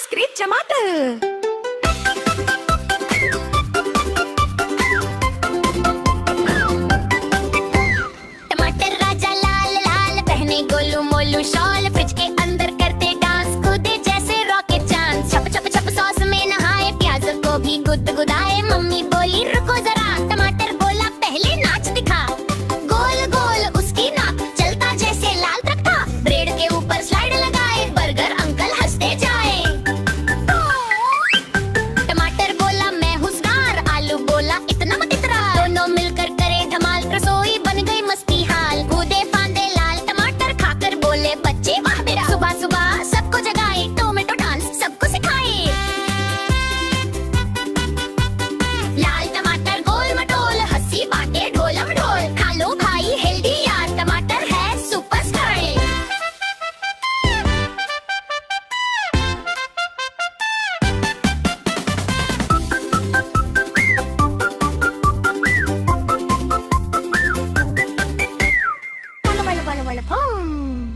Screech टमाटर। टमाटर राजा लाल लाल पहने गोलू मोलू शॉल, फ्रिज के अंदर करते डांस, कूदे जैसे रॉकेट चांस। छप छप छप सॉस में नहाए, प्याज को भी गुदगुदाए। मम्मी बोली रुको जरा, टमाटर बोला पहले नाच दिखा। गोल गोल उसकी नाक, चलता जैसे लाल तख्ता। ब्रेड के ऊपर स्लाइड लगाए, बर्गर अंकल हंसते जाए। टमाटर बोला मैं हूँ स्टार, आलू बोला इतना मत इतरा। दोनों मिलकर करे धमाल, रसोई बन गई मस्ती हाल। कूदे फांदे लाल टमाटर, खाकर बोले बच्चे वाह बेरा। सुबह सुबह सबको जगाए, टोमेटो डांस सबको सिखाए। लाल टमाटर गोल मटोल, हंसी बाटे ढोलम ढोल। खा लो भाई हेल्दी यार, टमाटर है superstar. Bola bola bola bola boom.